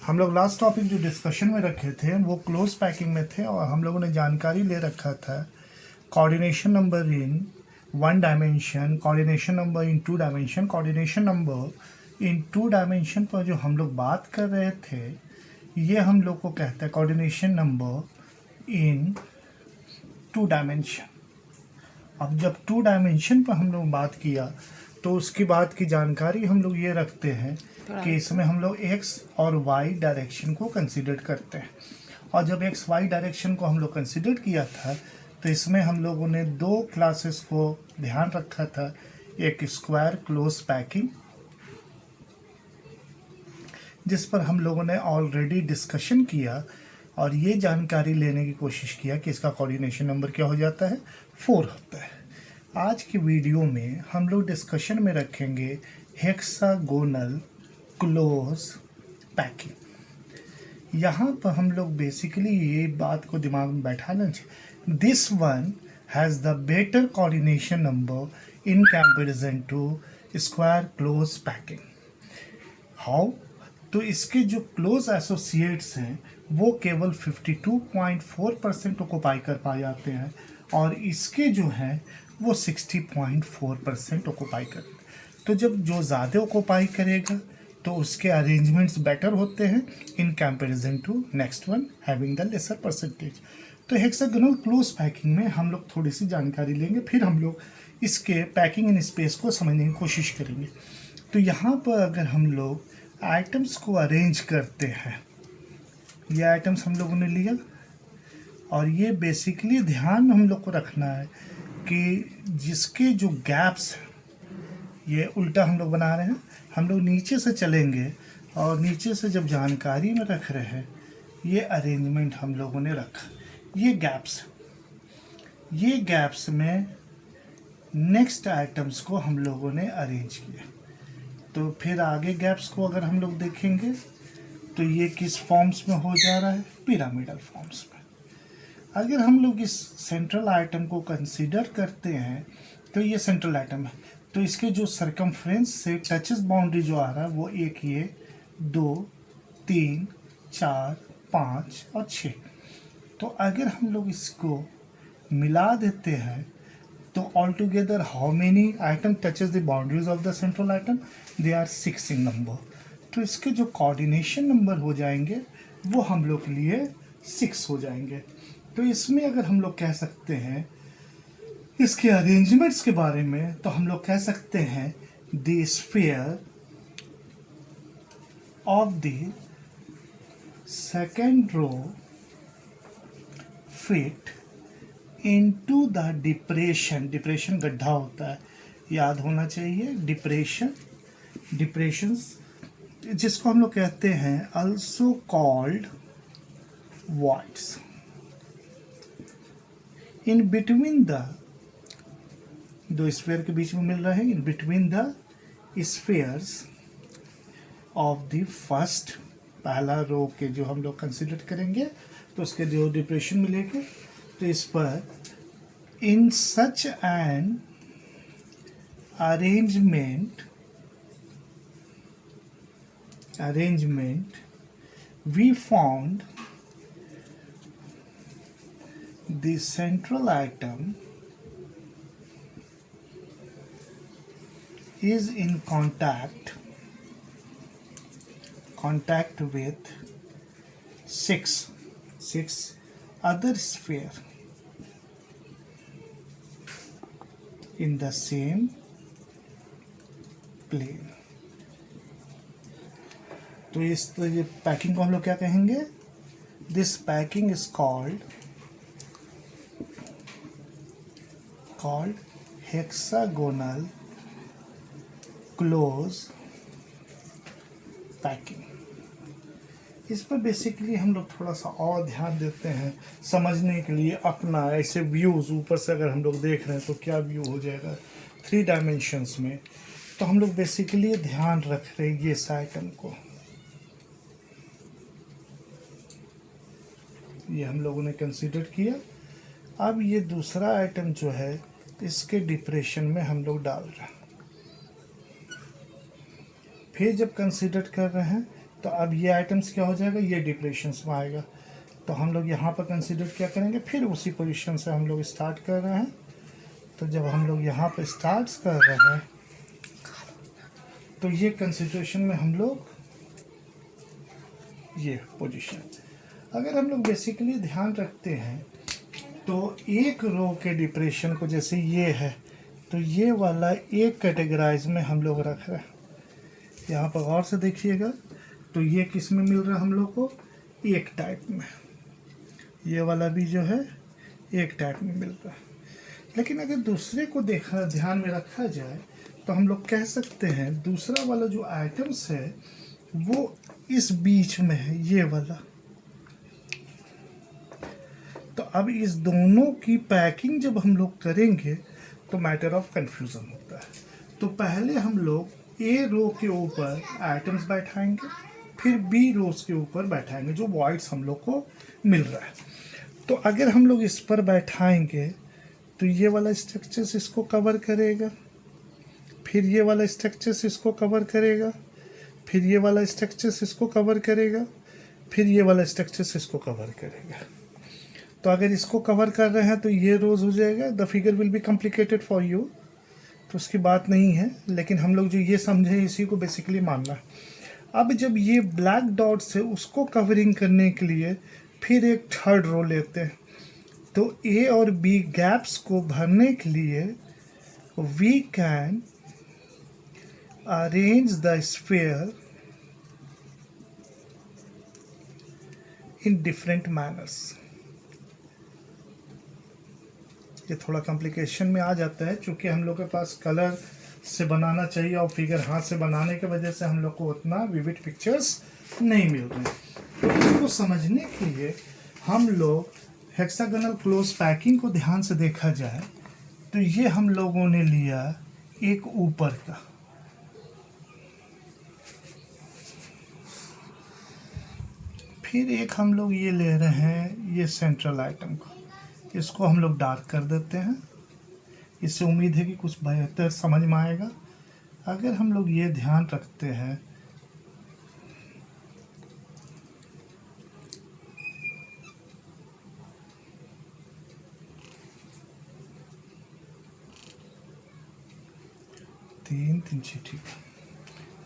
हम लोग last topic जो डिस्कशन में रखे थे वो क्लोज पैकिंग में थे और हम लोगों ने जानकारी ले रखा था कोऑर्डिनेशन नंबर इन 1 डायमेंशन, कोऑर्डिनेशन नंबर इन 2 डायमेंशन, कोऑर्डिनेशन नंबर इन 2 डायमेंशन पर जो हम लोग बात कर रहे थे ये हम लोग को कहता है कोऑर्डिनेशन नंबर इन 2 डायमेंशन। अब जब 2 डायमेंशन पर हम लोग बात किया तो उसकी बात की जानकारी हम लोग ये रखते हैं कि इसमें हम लोग x और y डायरेक्शन को कंसीडर करते हैं। और जब x y डायरेक्शन को हम लोग कंसीडर किया था तो इसमें हम लोगों ने 2 क्लासेस को ध्यान रखा था, एक स्क्वायर क्लोज पैकिंग जिस पर हम लोगों ने ऑलरेडी डिस्कशन किया और ये जानकारी लेने की कोशिश किया कि इसका कोऑर्डिनेशन नंबर क्या हो जाता है, 4 होता है। आज की वीडियो में हम लोग डिस्कशन में रखेंगे हेक्सागोनल क्लोज पैकिंग। यहाँ पर हम लोग बेसिकली ये बात को दिमाग में बैठाना चाहिए, this one has the better coordination number in comparison to square close packing. How? तो इसके जो क्लोज एसोसिएट्स हैं वो केवल 52.4% ऑक्युपाई कर पाए जाते हैं और इसके जो हैं वो 60.4% ऑक्युपाई करते हैं। तो जब जो ज़्यादा ऑक्युपाई करेगा तो उसके अरेंजमेंट्स बेटर होते हैं in comparison to next one having the lesser percentage. तो हेक्सागोनल क्लोज पैकिंग में हम लोग थोड़ी सी जानकारी लेंगे, फिर हम लोग इसके पैकिंग इन स्पेस को समझने की कोशिश करेंगे। तो यहाँ पर अगर हम लोग आइटम्स को अरेंज करते हैं, ये आइटम्स हम लोगों ने लिया और ये बेसिकली ध्यान हम लोग को रखना है कि जिसके जो गैप्स हैं ये उल्टा हम लोग बना रहे हैं, हम लोग नीचे से चलेंगे और नीचे से जब जानकारी में रख रहे हैं ये अरेंजमेंट हम लोगों ने रखा, ये गैप्स में नेक्स्ट आइटम्स को हम लोगों ने अरेंज किया। तो फिर आगे गैप्स को अगर हम लोग देखेंगे तो ये किस फॉर्म्स में हो जा रहा है, पिरामिडल फॉर्म्स में। अगर हम लोग इस सेंट्रल आइटम को कंसीडर करते हैं तो ये सेंट्रल आइटम है, तो इसके जो सरकमफ्रेंस से टचेस बाउंड्री जो आ रहा है वो एक, ये 2, 3, 4, 5 और 6। तो अगर हम लोग इसको मिला देते हैं तो all together how many item touches the boundaries of the central item, they are 6 in number. तो इसके जो कोऑर्डिनेशन नंबर हो जाएंगे वो हम लोग के लिए 6 हो जाएंगे। तो इसमें अगर हम लोग कह सकते हैं इसके अरेंजमेंट्स के बारे में तो हम लोग कह सकते हैं the sphere of the second row fit into the depression गड्ढा होता है, याद होना चाहिए, डिप्रेशंस जिसको हम लोग कहते हैं also called voids in between the, दो स्फीयर के बीच में मिल रहा है, in between the spheres of the first, पहला रो के जो हम लोग कंसिडर करेंगे तो उसके जो डिप्रेशन मिलेंगे तो इस पर in such an arrangement we found the central atom is in contact with six other sphere in the same plane। तो इस पैकिंग को हम लोग क्या कहेंगे, this packing is called hexagonal close packing. इस पर बेसिकली हम लोग थोड़ा सा और ध्यान देते हैं समझने के लिए अपना, ऐसे व्यूज़ ऊपर से अगर हम लोग देख रहे हैं तो क्या व्यू हो जाएगा 3 डायमेंशंस में। तो हम लोग बेसिकली ध्यान रख रहे हैं इस आइटम को, ये हम लोगों ने कंसीडर किया। अब ये दूसरा आइटम जो है इसके डिप्रेशन में हम लोग डाल रहे हैं, फिर जब कंसीडर कर रहे हैं तो अब ये आइटम्स क्या हो जाएगा, ये डिप्रेशंस में आएगा। तो हम लोग यहाँ पर कंसिडर क्या करेंगे, फिर उसी पोजीशन से हम लोग स्टार्ट कर रहे हैं। तो जब हम लोग यहाँ पर स्टार्ट कर रहे हैं तो ये कंसिडरेशन में हम लोग ये पोजीशन, अगर हम लोग बेसिकली ध्यान रखते हैं तो एक रो के डिप्रेशन को, जैसे ये है तो ये वाला एक कैटेगराइज में हम लोग रख रहे हैं। यहाँ पर गौर से देखिएगा, तो ये किस में मिल रहा है हम लोग को, एक टाइप में। ये वाला भी जो है एक टाइप में मिल रहा है। लेकिन अगर दूसरे को देखा, ध्यान में रखा जाए, तो हम लोग कह सकते हैं दूसरा वाला जो आइटम्स है वो इस बीच में है, ये वाला। तो अब इस दोनों की पैकिंग जब हम लोग करेंगे तो मैटर ऑफ कंफ्यूजन होता है। तो पहले हम लोग ए रो के ऊपर आइटम्स बैठाएंगे, फिर बी रोज के ऊपर बैठाएंगे, जो वॉइड्स हम लोग को मिल रहा है। तो अगर हम लोग इस पर बैठाएंगे तो ये वाला स्ट्रक्चर्स इसको कवर करेगा, फिर ये वाला स्ट्रक्चर्स इसको कवर करेगा, फिर ये वाला स्ट्रक्चर्स इसको कवर करेगा, फिर ये वाला स्ट्रक्चर्स इसको कवर करेगा। तो अगर इसको कवर कर रहे हैं तो ये रोज हो जाएगा। The figure will be complicated for you, तो उसकी बात नहीं है, लेकिन हम लोग जो ये समझे इसी को बेसिकली मानना है। अब जब ये ब्लैक डॉट्स है उसको कवरिंग करने के लिए फिर एक थर्ड रो लेते हैं। तो ए और बी गैप्स को भरने के लिए we can arrange the sphere in different manners. ये थोड़ा कॉम्प्लिकेशन में आ जाता है, क्योंकि हम लोग के पास कलर से बनाना चाहिए और फिगर हाथ से बनाने की वजह से हम लोग को उतना विविड पिक्चर्स नहीं मिल रहे। तो इसको समझने के लिए हम लोग हेक्सागोनल क्लोज पैकिंग को ध्यान से देखा जाए तो ये हम लोगों ने लिया एक ऊपर का, फिर एक हम लोग ये ले रहे हैं ये सेंट्रल आइटम को, इसको हम लोग डार्क कर देते हैं। इससे उम्मीद है कि कुछ बेहतर समझ में आएगा। अगर हम लोग ये ध्यान रखते हैं तीन ठीक है,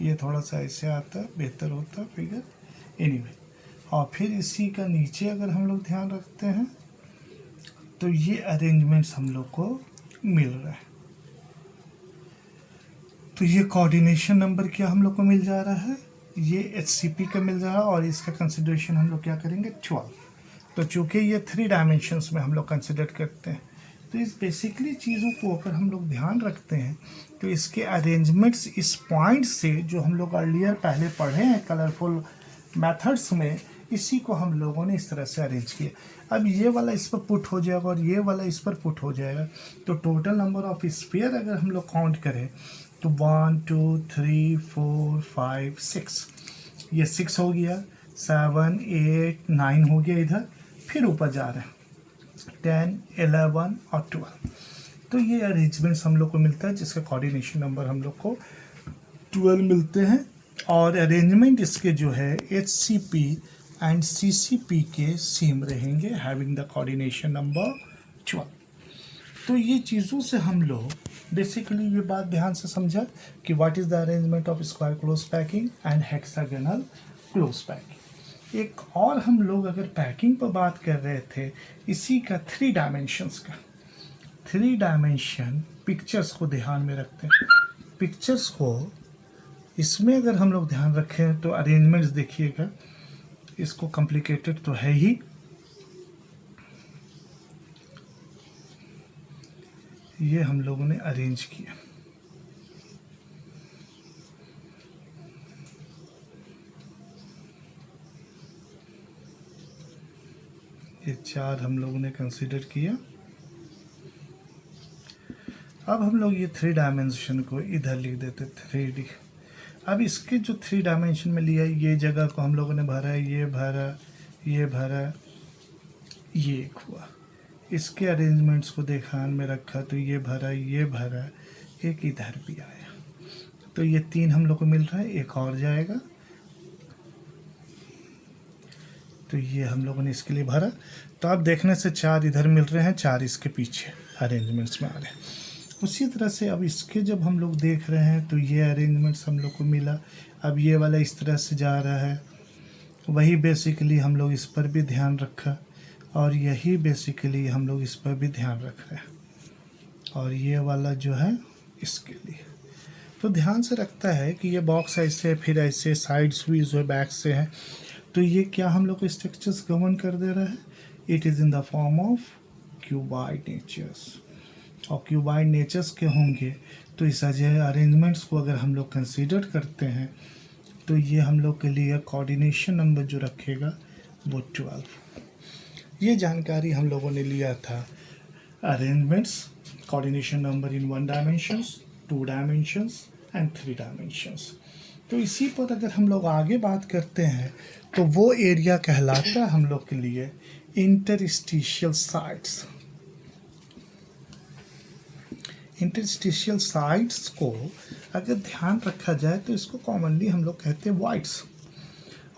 ये थोड़ा सा ऐसे आता है, बेहतर होता है फिगर एनीवे। और फिर इसी का नीचे अगर हम लोग ध्यान रखते हैं तो ये अरेंजमेंट्स हम लोग को मिल रहा है। तो ये कोऑर्डिनेशन नंबर क्या हम लोग को मिल जा रहा है, ये HCP का मिल रहा है, और इसका कंसिडरेशन हम लोग क्या करेंगे 12। तो चूंकि ये 3 डायमेंशंस में हम लोग कंसिडर करते हैं, तो इस बेसिकली चीज़ों को अगर हम लोग ध्यान रखते हैं तो इसके अरेंजमेंट्स इस पॉइंट से जो हम लोग अर्लियर पहले पढ़े हैं कलरफुल मेथड्स में, इसी को हम लोगों ने इस तरह से अरेंज किया। अब ये वाला इस पर पुट हो जाएगा और ये वाला इस पर पुट हो जाएगा। तो टोटल नंबर ऑफ स्फीयर अगर हम लोग काउंट करें तो 1 2 3 4 5 6, ये 6 हो गया, 7 8 9 हो गया, इधर फिर ऊपर जा रहे हैं 10 11 और 12। तो ये अरेंजमेंट्स हम लोग को मिलता है जिसका कोऑर्डिनेशन नंबर हम लोग को 12 मिलते हैं। और अरेंजमेंट इसके जो है HCP एंड CCP के सेम रहेंगे, हैविंग द कोऑर्डिनेशन नंबर 12। तो ये चीज़ों से हम लोग बेसिकली ये बात ध्यान से समझा कि what is the arrangement of square close packing and hexagonal close packing. एक और हम लोग अगर पैकिंग पर बात कर रहे थे इसी का 3 डायमेंशंस का, 3 डायमेंशन पिक्चर्स को ध्यान में रखते हैं। पिक्चर्स को इसमें अगर हम लोग ध्यान रखें तो अरेंजमेंट्स देखिएगा, इसको कॉम्प्लिकेटेड तो है ही, ये हम लोगों ने अरेंज किया। ये 4 हम लोगों ने कंसीडर किया। अब हम लोग ये 3 डायमेंशन को इधर लिख देते 3D। अब इसके जो 3 डायमेंशन में लिया, ये जगह को हम लोगों ने भरा, ये भरा, ये भरा, ये एक हुआ। इसके अरेंजमेंट्स को ध्यान में रखा तो ये भरा, ये भरा, एक इधर भी आया। तो ये 3 हम लोग को मिल रहा है, एक और जाएगा। तो ये हम लोगों ने इसके लिए भरा। तो आप देखने से 4 इधर मिल रहे हैं, 4 इसके पीछे अरेंजमेंट्स में आ रहे हैं। उसी तरह से अब इसके जब हम लोग देख रहे हैं तो ये अरेंजमेंट्स हम लोग को मिला। अब ये वाला इस तरह से जा रहा है, वही बेसिकली हम लोग इस पर भी ध्यान रखा, और यही बेसिकली हम लोग इस पर भी ध्यान रख रहे हैं, और ये वाला जो है इसके लिए। तो ध्यान से रखता है कि ये बॉक्स ऐसे, फिर ऐसे साइड्स भी जो है बैक से है, तो ये क्या हम लोग को स्ट्रक्चर्स गवर्न कर दे रहा है। It is in the form of cuboid natures, और क्यूबाइड नेचर्स के होंगे तो इस अरेंजमेंट्स को अगर हम लोग कंसीडर करते हैं तो ये हम लोग के लिए कोऑर्डिनेशन नंबर जो रखेगा वो 12। ये जानकारी हम लोगों ने लिया था arrangements, coordination number in 1 dimensions, 2 dimensions and 3 dimensions. तो इसी पर अगर हम लोग आगे बात करते हैं तो वो एरिया कहलाता है हम लोग के लिए इंटरस्टिशियल साइट्स। इंटरस्टिशियल साइट्स को अगर ध्यान रखा जाए तो इसको कॉमनली हम लोग कहते हैं वॉइड्स,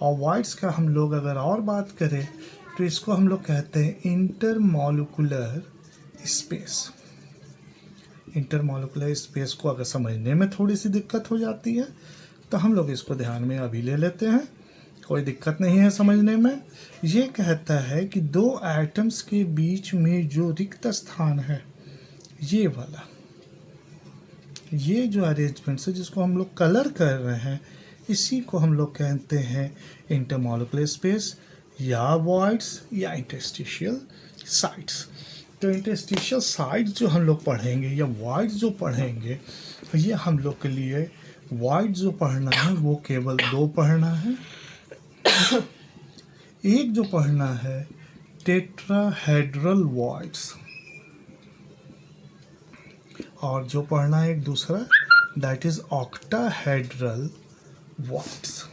और वॉइड्स का हम लोग अगर और बात करें तो इसको हम लोग कहते हैं इंटरमॉलिक्यूलर स्पेस। इंटरमॉलिक्यूलर स्पेस को अगर समझने में थोड़ी सी दिक्कत हो जाती है तो हम लोग इसको ध्यान में अभी ले लेते हैं, कोई दिक्कत नहीं है समझने में। ये कहता है कि 2 एटम्स के बीच में जो रिक्त स्थान है, ये वाला, ये जो अरेंजमेंट है जिसको हम लोग कलर कर रहे हैं, इसी को हम लोग कहते हैं इंटरमॉलिक्यूलर स्पेस या वॉइड्स या इंटरस्टिशियल साइट्स। तो इंटरस्टिशियल साइट्स जो हम लोग पढ़ेंगे या वॉइड्स जो पढ़ेंगे, ये हम लोग के लिए वॉइड्स जो पढ़ना है वो केवल 2 पढ़ना है। एक जो पढ़ना है टेट्राहेड्रल वॉइड्स, और जो पढ़ना है एक दूसरा दैट इज ऑक्टाहेड्रल वॉइड्स।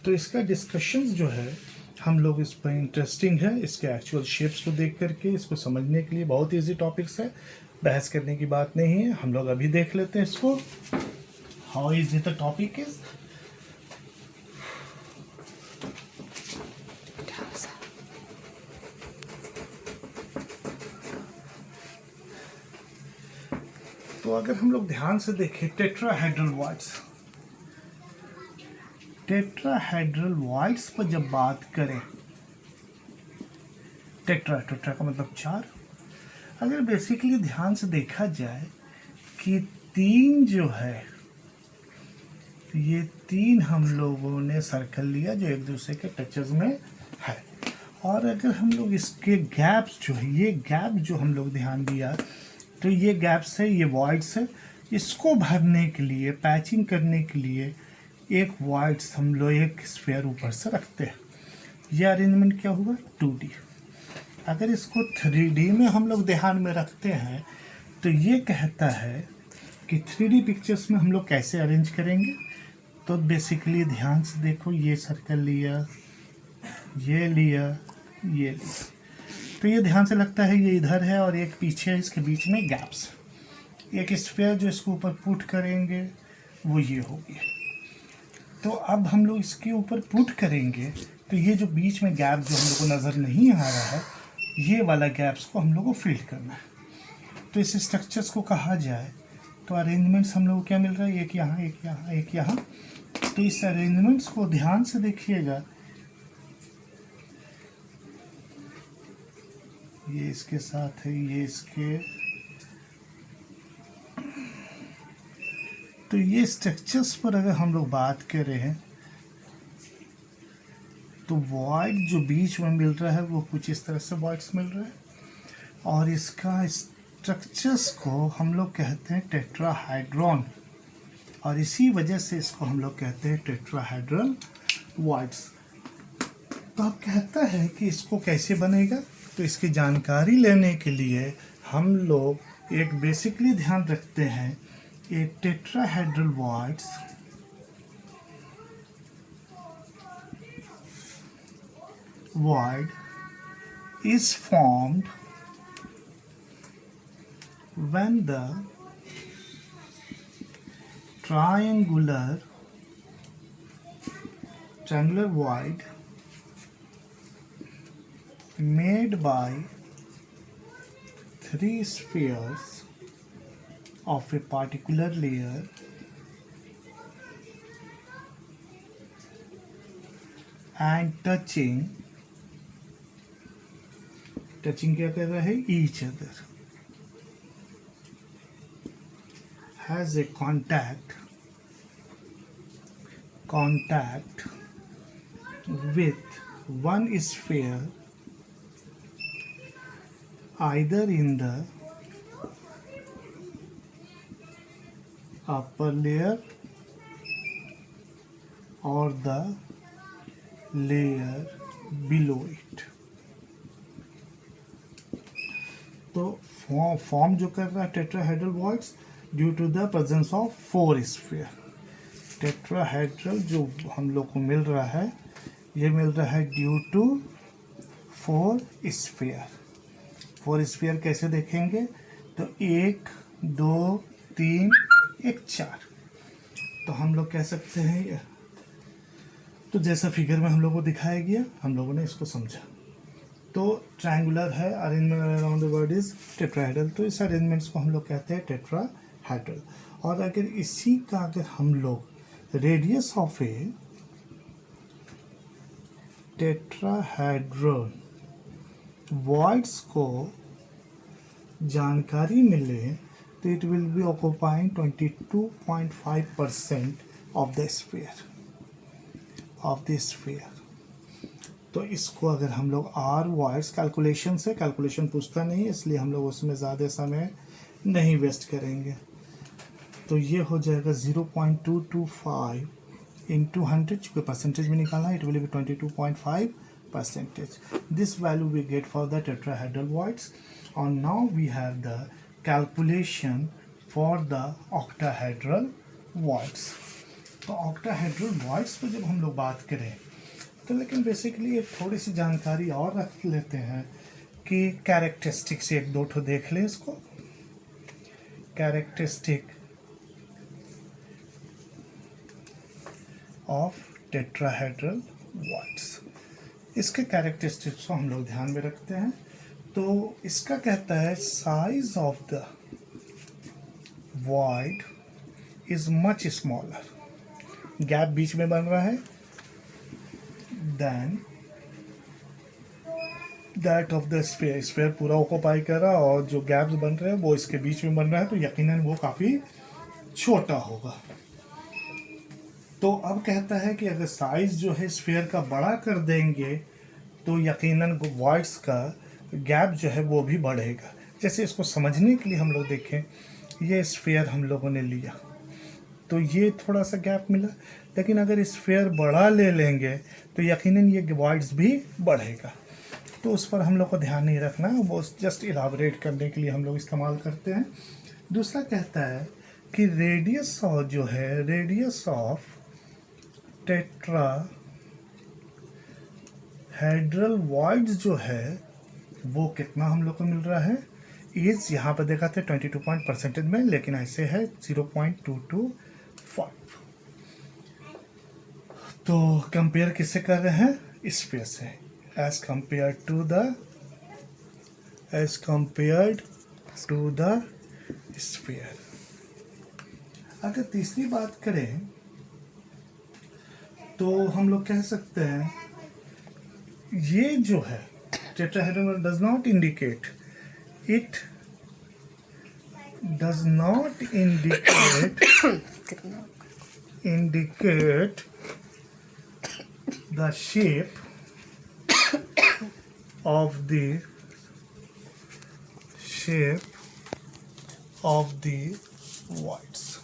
तो इसका डिस्कशंस जो है हम लोग इस पर इंटरेस्टिंग है, इसके एक्चुअल शेप्स को देख करके इसको समझने के लिए बहुत इजी टॉपिक्स है, बहस करने की बात नहीं है। हम लोग अभी देख लेते हैं इसको, how easy the topic is. तो अगर हम लोग ध्यान से देखें टेट्राहेड्रल वॉइड्स, टेट्राहेड्रल वॉइड्स पर जब बात करें, टेट्रा का मतलब 4। अगर बेसिकली ध्यान से देखा जाए कि 3 जो है, ये 3 हम लोगों ने सर्कल लिया जो एक दूसरे के टचेस में है, और अगर हम लोग इसके गैप्स जो है, ये गैप जो हम लोग ध्यान दिया तो ये गैप्स है, ये वॉइड्स है, इसको भरने के लिए, पैचिंग करने के लिए एक वॉइड्स हम लोग एक स्फीयर ऊपर से रखते हैं। ये अरेंजमेंट क्या हुआ 2D। अगर इसको 3D में हम लोग ध्यान में रखते हैं तो ये कहता है कि 3D पिक्चर्स में हम लोग कैसे अरेंज करेंगे। तो बेसिकली ध्यान से देखो, ये सर्कल लिया, ये लिया, ये लिया, तो ये ध्यान से लगता है ये इधर है और एक पीछे है, इसके बीच में गैप्स। एक स्फीयर जो इसको ऊपर पुट करेंगे वो ये होगी। तो अब हम लोग इसके ऊपर पुट करेंगे तो ये जो बीच में गैप जो हम लोग को नज़र नहीं आ रहा है, ये वाला गैप्स को हम लोग को फिल करना है। तो इस स्ट्रक्चर्स को कहा जाए तो अरेंजमेंट्स हम लोग को क्या मिल रहा है, एक यहाँ, एक यहाँ, एक यहाँ। तो इस अरेंजमेंट्स को ध्यान से देखिएगा, ये इसके साथ है, ये इसके, तो ये स्ट्रक्चर्स पर अगर हम लोग बात कर रहे हैं तो वॉइड जो बीच में मिल रहा है वो कुछ इस तरह से वॉइड्स मिल रहा है, और इसका स्ट्रक्चर्स को हम लोग कहते हैं टेट्राहाइड्रॉन, और इसी वजह से इसको हम लोग कहते हैं टेट्राहेड्रल वॉइड्स। तो अब कहता है कि इसको कैसे बनेगा, तो इसकी जानकारी लेने के लिए हम लोग एक बेसिकली ध्यान रखते हैं, एक tetrahedral voids void is formed when the triangular void made by three spheres of a particular layer and touching क्या कर रहा है, each other, has a contact with one sphere either in the upper layer or the layer below it. तो form जो कर रहा है tetrahedral voids due to the presence of 4 sphere. Tetrahedral जो हम लोग को मिल रहा है, ये मिल रहा है ड्यू टू 4 स्फीयर. 4 स्फीयर कैसे देखेंगे, तो 1 2 3 1 4. तो हम लोग कह सकते हैं, तो जैसा फिगर में हम लोग को दिखाया गया, हम लोगों ने इसको समझा. तो ट्रायंगुलर है, arrangement around the word is tetrahedral. तो इस अरेंजमेंट्स को हम लोग कहते हैं टेट्राहेड्रल. और अगर इसी का अगर हम लोग radius of A tetrahedral voids को जानकारी मिले, तो it will B occupying 22.5% of the sphere. तो इसको अगर हम लोग आर वॉइड्स कैलकुलेशन पूछता नहीं, इसलिए हम लोग उसमें ज़्यादा समय नहीं वेस्ट करेंगे. तो ये हो जाएगा 0.225 इंटू 100, चूँकि परसेंटेज में निकालना, it will be 22.5%. This value we get for the tetrahedral voids. और now we have the calculation for the octahedral voids. तो ऑक्टाहेड्रल वॉइड्स पर जब हम लोग बात करें, तो लेकिन बेसिकली एक थोड़ी सी जानकारी और रख लेते हैं कि कैरेक्टरिस्टिक्स एक दो ठो देख लें इसको. कैरेक्टरिस्टिक ऑफ टेट्राहेड्रल वॉइड्स, इसके कैरेक्टरिस्टिक्स को हम लोग ध्यान में रखते हैं. तो इसका कहता है size of the void is much smaller, gap बीच में बन रहा है, then that of the sphere. Sphere पूरा ऑक्युपाई कर रहा है और जो गैप्स बन रहे हैं वो इसके बीच में बन रहा है, तो यकीनन वो काफ़ी छोटा होगा. तो अब कहता है कि अगर साइज जो है स्फीयर का बड़ा कर देंगे, तो यकीनन वॉइड्स का गैप जो है वो भी बढ़ेगा. जैसे इसको समझने के लिए हम लोग देखें, ये स्फीयर हम लोगों ने लिया, तो ये थोड़ा सा गैप मिला, लेकिन अगर स्फीयर बड़ा ले लेंगे तो यकीनन ये वॉइड्स भी बढ़ेगा. तो उस पर हम लोग को ध्यान नहीं रखना, वो जस्ट इलाबरेट करने के लिए हम लोग इस्तेमाल करते हैं. दूसरा कहता है कि रेडियस ऑफ टेट्राहेड्रल वॉइड्स जो है वो कितना हम लोग को मिल रहा है, इज यहाँ पर देखा था 22% में, लेकिन ऐसे है 0.225. तो कंपेयर किससे कर रहे हैं, स्फीयर से, as compare to the sphere. अगर तीसरी बात करें तो हम लोग कह सकते हैं ये जो है tetrahedral does not indicate the shape of the voids.